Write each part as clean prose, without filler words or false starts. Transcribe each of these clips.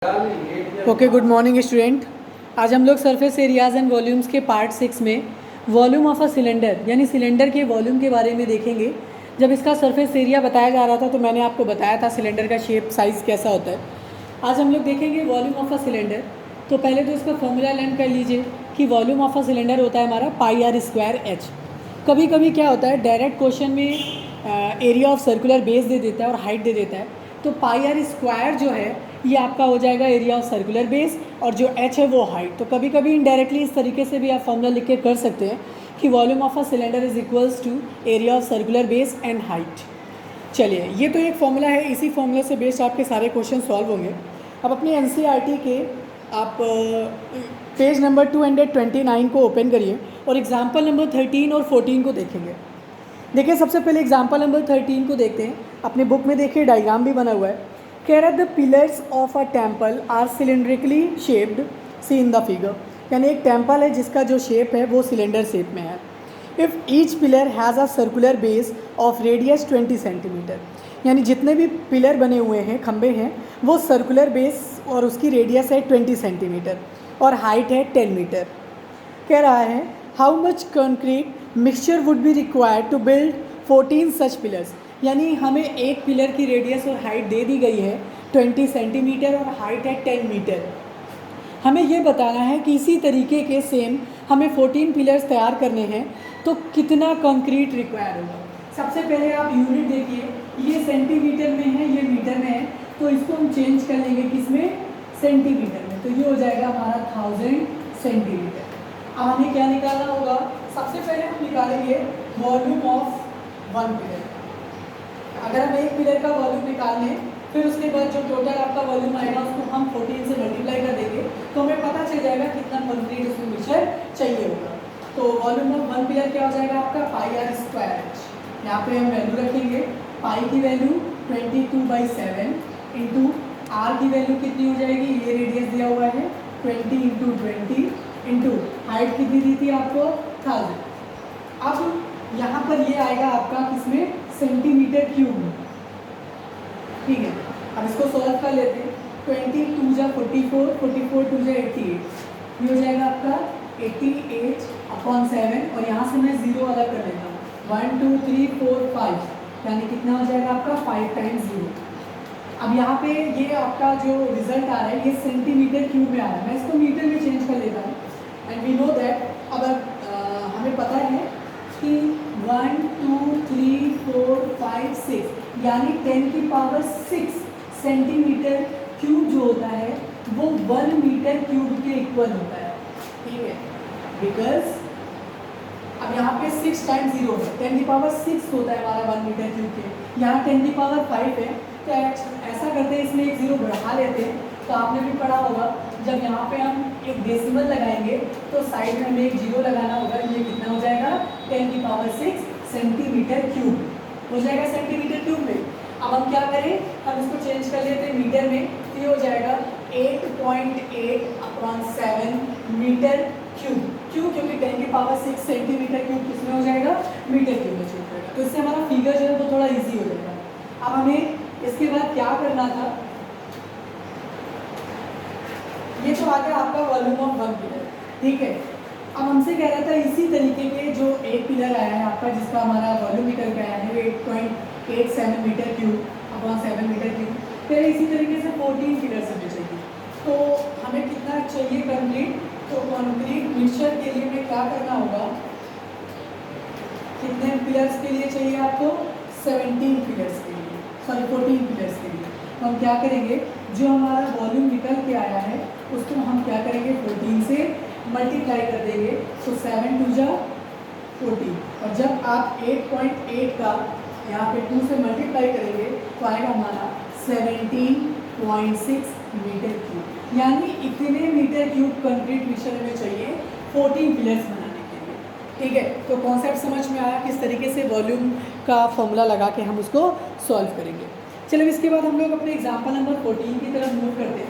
Okay, good morning student. आज हम लोग सरफेस एरियाज एंड वॉल्यूम्स के पार्ट 6 में वॉल्यूम ऑफ अ सिलेंडर यानी सिलेंडर के वॉल्यूम के बारे में देखेंगे। जब इसका सरफेस एरिया बताया जा रहा था तो मैंने आपको बताया था सिलेंडर का शेप साइज़ कैसा होता है। आज हम लोग देखेंगे वॉल्यूम ऑफ अ सिलेंडर। तो पहले तो इसका फॉर्मूला लर्न कर लीजिए कि वॉल्यूम ऑफ अ सिलेंडर होता है हमारा पाई आर स्क्वायर एच। कभी कभी क्या होता है, डायरेक्ट क्वेश्चन में एरिया ऑफ सर्कुलर बेस दे देता है और हाइट दे देता है, तो पाई आर स्क्वायर जो है ये आपका हो जाएगा एरिया ऑफ सर्कुलर बेस और जो एच है वो हाइट। तो कभी कभी इनडायरेक्टली इस तरीके से भी आप फॉर्मूला लिख के कर सकते हैं कि volume of a cylinder is equals to area of circular base and height. चलिए, ये तो एक फॉर्मूला है, इसी फॉर्मूले से बेस्ड आपके सारे क्वेश्चन सॉल्व होंगे। अब अपने एनसीईआरटी के आप पेज नंबर 229 को ओपन करिए और एग्जाम्पल नंबर 13 और 14 को देखेंगे। देखिए, सबसे पहले एग्जाम्पल नंबर 13 को देखते हैं। अपने बुक में देखिए डायग्राम भी बना हुआ है। कह रहा है the pillars of a temple are cylindrically shaped, see in the figure. यानी एक टेम्पल है जिसका जो शेप है वो सिलेंडर शेप में है। If each pillar has a circular base of radius 20 centimetre, यानी जितने भी पिलर बने हुए हैं, खंबे हैं, वो सर्कुलर बेस और उसकी रेडियस है 20 सेंटीमीटर और हाइट है 10 मीटर। कह रहा है how much concrete mixture would be required to build 14 such pillars. यानी हमें एक पिलर की रेडियस और हाइट दे दी गई है 20 सेंटीमीटर और हाइट है 10 मीटर। हमें ये बताना है कि इसी तरीके के सेम हमें 14 पिलर्स तैयार करने हैं तो कितना कंक्रीट रिक्वायर होगा। सबसे पहले आप यूनिट देखिए, ये सेंटीमीटर में है, ये मीटर में है, तो इसको हम चेंज कर लेंगे किसमें, सेंटीमीटर में। तो ये हो जाएगा हमारा 1000 सेंटीमीटर। अब हमें क्या निकालना होगा, सबसे पहले हम निकालेंगे वॉल्यूम ऑफ वन पिलर। अगर हम एक पिलर का वॉल्यूम निकाल लें, फिर उसके बाद जो टोटल आपका वॉल्यूम आएगा उसको हम 14 से मल्टीप्लाई कर देंगे तो हमें पता चल जाएगा कितना कंक्रीट उसमें मिक्सचर चाहिए होगा। तो वॉल्यूम ऑफ वन पिलर क्या हो जाएगा आपका, पाई आर स्क्वायर। यहाँ पे हम वैल्यू रखेंगे, पाई की वैल्यू 22/7 इंटू आर की वैल्यू कितनी हो जाएगी, ये रेडियस दिया हुआ है 20 इंटू 20 इंटू हाइट कितनी दी थी आपको 1000। अब यहाँ पर ये आएगा आपका किसमें, सेंटीमीटर क्यूब में। ठीक है, अब इसको सॉल्व कर लेते हैं। 20 2 जा 44, 44 2 जा 88, ये हो जाएगा आपका 88/7 और यहाँ से मैं जीरो अलग कर लेता हूँ। 1 2 3 4 5 यानी कितना हो जाएगा आपका 5 टाइम्स 0। अब यहाँ पे ये आपका जो रिजल्ट आ रहा है ये सेंटीमीटर क्यूब में आ रहा है, मैं इसको मीटर में चेंज कर लेता हूँ। एंड वी नो दैट, अब हमें पता है कि 1 2 3 4 5 6 यानी 10 की पावर 6 सेंटीमीटर क्यूब जो होता है वो 1 मीटर क्यूब के इक्वल होता है। ठीक है, बिकॉज अब यहाँ पे 6 टाइम्स 0 है, 10 की पावर 6 होता है हमारा 1 मीटर क्यूब के, यहाँ 10 की पावर 5 है। तो ऐसा करते हैं, इसमें एक जीरो बढ़ा लेते हैं। तो आपने भी पढ़ा होगा, जब यहाँ पे हम एक डेसिमल लगाएंगे तो साइड में हमें एक जीरो लगाना होगा। ये कितना हो जाएगा, 10 की पावर 6 सेंटीमीटर क्यूब हो जाएगा सेंटीमीटर क्यूब में। अब हम क्या करें, हम इसको चेंज कर लेते हैं मीटर में, तो ये हो जाएगा 8.8/7 मीटर क्यूब। क्यों, क्योंकि 10 की पावर 6 सेंटीमीटर क्यूब किसमें हो जाएगा, मीटर क्यूब में चेंज करेगा। तो इससे हमारा फिगर जो है वो थोड़ा ईजी हो जाएगा। अब हमें इसके बाद क्या करना था, ये तो आ गया आपका वॉल्यूम ऑफ वन पिलर। ठीक है, अब हमसे कह रहा था इसी तरीके के जो एक पिलर आया है आपका जिसका हमारा वॉल्यूम निकल के आया है 8.87 मीटर क्यूब 7 मीटर क्यूब, फिर इसी तरीके से 14 पिलर से चाहिए। तो हमें कितना चाहिए कंक्रीट, तो कंक्रीट मिक्सचर के लिए हमें क्या करना होगा, कितने पिलर्स के लिए चाहिए आपको, 17 पिलर्स के लिए, सॉरी 14 पिलर्स के लिए। तो हम क्या करेंगे, जो हमारा वॉल्यूम निकल के आया है उसको हम क्या करेंगे 14 से मल्टीप्लाई कर देंगे। तो 7 2 जा 14 और जब आप 8.8 का यहाँ पे 2 से मल्टीप्लाई करेंगे तो आएगा हमारा 17.6 मीटर क्यूब। यानी इतने मीटर क्यूब कंक्रीट मिक्सचर में चाहिए 14 पिलर्स बनाने के लिए। ठीक है, तो कॉन्सेप्ट समझ में आया किस तरीके से वॉल्यूम का फॉर्मूला लगा के हम उसको सॉल्व करेंगे। चलो, इसके बाद हम लोग अपने एग्जाम्पल नंबर 14 की तरफ मूव करते हैं।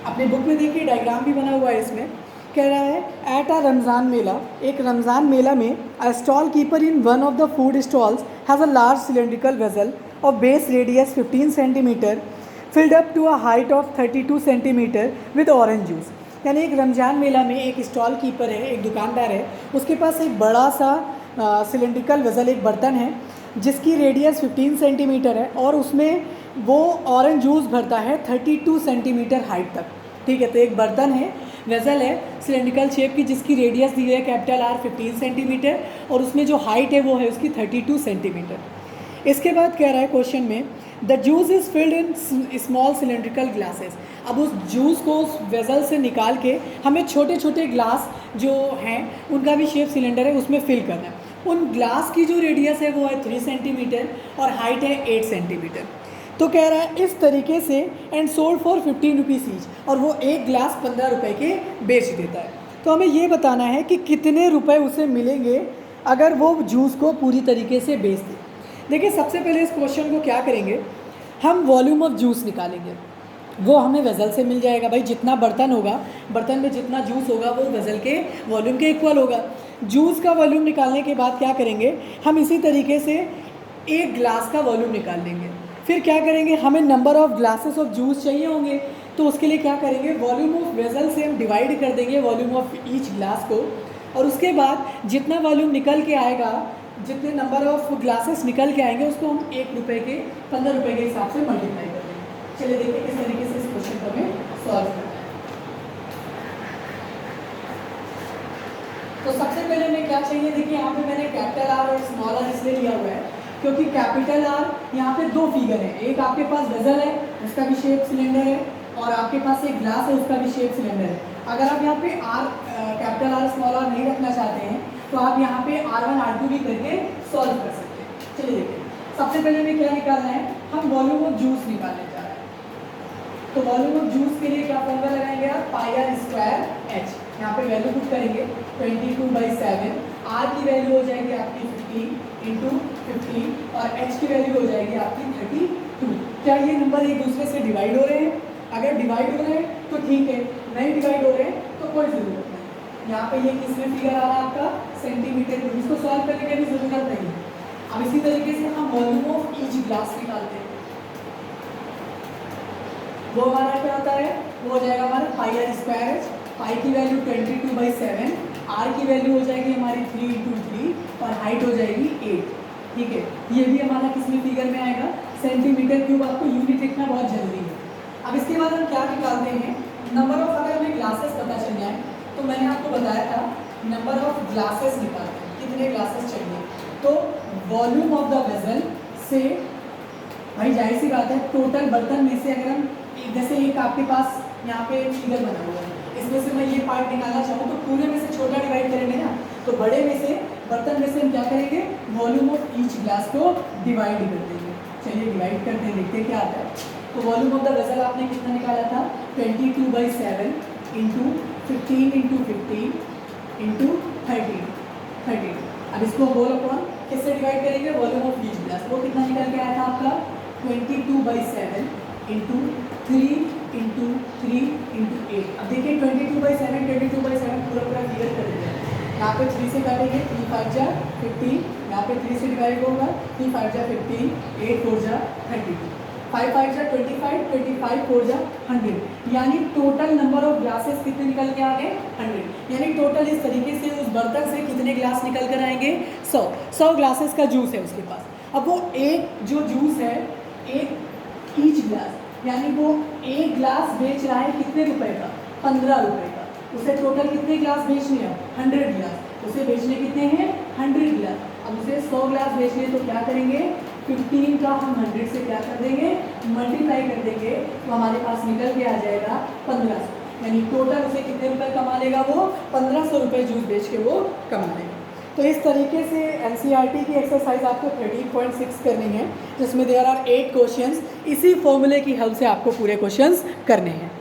अपने बुक में देखिए डायग्राम भी बना हुआ है इसमें। कह रहा है एट अ रमज़ान मेला, एक रमज़ान मेला में a stall keeper in one of the food stalls has a large cylindrical vessel of base radius 15 centimetre filled up to a height of 32 centimetre with orange juice. यानी एक रमज़ान मेला में एक स्टॉल कीपर है, एक दुकानदार है, उसके पास एक बड़ा सा सिलेंड्रिकल वेसल, एक बर्तन है जिसकी रेडियस 15 सेंटीमीटर है और उसमें वो ऑरेंज जूस भरता है 32 सेंटीमीटर हाइट तक। ठीक है, तो एक बर्तन है, वेसल है सिलेंड्रिकल शेप की, जिसकी रेडियस दी है कैपिटल R 15 सेंटीमीटर और उसमें जो हाइट है वो है उसकी 32 सेंटीमीटर। इसके बाद कह रहा है क्वेश्चन में, the juice is filled in small cylindrical glasses. अब उस जूस को उस वेसल से निकाल के हमें छोटे छोटे ग्लास जो हैं उनका भी शेप सिलेंडर है उसमें फिल करना है। उन ग्लास की जो रेडियस है वो है 3 सेंटीमीटर और हाइट है 8 सेंटीमीटर। तो कह रहा है इस तरीके से and sold for 15 rupees each, और वो एक ग्लास 15 रुपये के बेच देता है। तो हमें ये बताना है कि कितने रुपए उसे मिलेंगे अगर वो जूस को पूरी तरीके से बेच दे। देखिए, सबसे पहले इस क्वेश्चन को क्या करेंगे, हम वॉल्यूम ऑफ जूस निकालेंगे। वो हमें वेसल से मिल जाएगा। भाई जितना बर्तन होगा, बर्तन में जितना जूस होगा वो वेसल के वॉल्यूम के इक्वल होगा। जूस का वॉल्यूम निकालने के बाद क्या करेंगे, हम इसी तरीके से एक ग्लास का वॉल्यूम निकाल लेंगे। फिर क्या करेंगे, हमें number of glasses of juice चाहिए होंगे, तो उसके लिए क्या करेंगे, वॉल्यूम ऑफ वेसल से हम डिवाइड कर देंगे वॉल्यूम ऑफ ईच ग्लास को, और उसके बाद जितना वॉल्यूम निकल के आएगा, जितने नंबर ऑफ ग्लासेस निकल के आएंगे उसको हम 1 रुपये के 15 रुपये के हिसाब से मल्टीप्लाई कर देंगे। चलिए देखिए किस तरीके से इस क्वेश्चन को हमें सॉल्व करना है। तो सबसे पहले हमें क्या चाहिए, देखिए यहाँ पे मैंने कैपिटल R और स्मॉल r इसलिए लिया हुआ है क्योंकि कैपिटल R यहाँ पे दो फिगर है, एक आपके पास वेसल है उसका भी शेप सिलेंडर है और आपके पास एक ग्लास है उसका भी शेप सिलेंडर है। अगर आप यहाँ पे कैपिटल R स्मॉल r नहीं रखना चाहते हैं तो आप यहाँ पे R1 R2 भी करके सॉल्व कर सकते हैं। चलिए देखिए, सबसे पहले हमें क्या निकालना है, हम वॉल्यूम ऑफ जूस निकालने जा रहे हैं। तो वॉल्यूम ऑफ जूस के लिए क्या फॉर्मूला लगाएंगे आप, पाई r स्क्वायर h। यहाँ पे वैल्यू पुट करेंगे 22/7, r की वैल्यू हो जाएगी आपकी 15 इंटू 15 और h की वैल्यू हो जाएगी आपकी 32। क्या ये नंबर एक दूसरे से डिवाइड हो रहे हैं? अगर डिवाइड हो रहे हैं तो ठीक है, नहीं डिवाइड हो रहे हैं तो कोई ज़रूरत नहीं। यहाँ पे ये किसमें फिगर आ रहा है आपका, सेंटीमीटर में, इसको सॉल्व करने की भी ज़रूरत नहीं है। अब इसी तरीके से हम वॉल्यूम ऑफ ईच ग्लास निकालते हैं। वो हमारा क्या होता है, वो हो जाएगा हमारा पाई r स्क्वायर h। पाई की वैल्यू 22/7, r की वैल्यू हो जाएगी हमारी 3 इंटू 3 और हाइट हो जाएगी 8। ठीक है, ये भी हमारा किसमें फिगर में आएगा, सेंटीमीटर क्यूब। आपको यूनिट लिखना बहुत जरूरी है। अब इसके बाद हम क्या निकालते हैं, नंबर ऑफ, अगर हमें ग्लासेस पता चल जाए तो मैंने आपको बताया था नंबर ऑफ ग्लासेस निकालते हैं, कितने ग्लासेस चाहिए। तो वॉल्यूम ऑफ द वेसल से, भाई जाहिर सी बात है, टोटल बर्तन में से अगर हम जैसे एक आपके पास यहाँ पे फिगर बना हुआ है, इसमें से मैं ये पार्ट निकालना चाहूँ तो पूरे में से छोटा डिवाइड करेंगे ना, तो बड़े में से, बर्तन में से हम क्या करेंगे, वॉल्यूम ऑफ ईच ग्लास को डिवाइड कर देंगे। चलिए डिवाइड करते हैं, देखते हैं क्या आता है। तो वॉल्यूम ऑफ द वेसल आपने कितना निकाला था, 22/7 इंटू 15 इंटू 15 इंटू 13। अब इसको होल अपॉन किससे डिवाइड करेंगे, वॉल्यूम ऑफ ईच ग्लास। वो कितना निकल के आया था आपका, 22/7 इंटू 3 इंटू 3 इंटू 8। अब देखिए 22/7 पूरा फिगर कर देंगे। यहाँ पे 3 से काटेंगे, 3 5 जा 15, यहाँ पे 3 से डिवाइड होगा, 3 5 जा 15, 8 4 जा 32, 5 5 जा 25, 25 4 जा 100। यानी टोटल नंबर ऑफ ग्लासेस कितने निकल के आ गए, 100। यानी टोटल इस तरीके से उस बर्तन से कितने ग्लास निकल कर आएंगे, 100 ग्लासेस का जूस है उसके पास। अब वो एक जो जूस है, एक ईच ग्लास, यानी वो एक ग्लास बेच रहा है कितने रुपए का, 15 रुपए का। उसे टोटल कितने ग्लास बेचने हैं, 100 ग्लास। उसे बेचने कितने हैं, 100 ग्लास। अब उसे 100 ग्लास बेचने तो क्या करेंगे, 15 का हम 100 से क्या कर देंगे, मल्टीप्लाई कर देंगे, तो हमारे पास निकल के आ जाएगा 1500। यानी टोटल उसे कितने रुपए कमा लेगा, वो 1500 रुपये जूस बेच के वो कमा लेगा। तो इस तरीके से एनसीईआरटी की एक्सरसाइज आपको 13.6 करनी है, जिसमें देयर आर 8 क्वेश्चंस। इसी फॉर्मूले की हेल्प से आपको पूरे क्वेश्चंस करने हैं।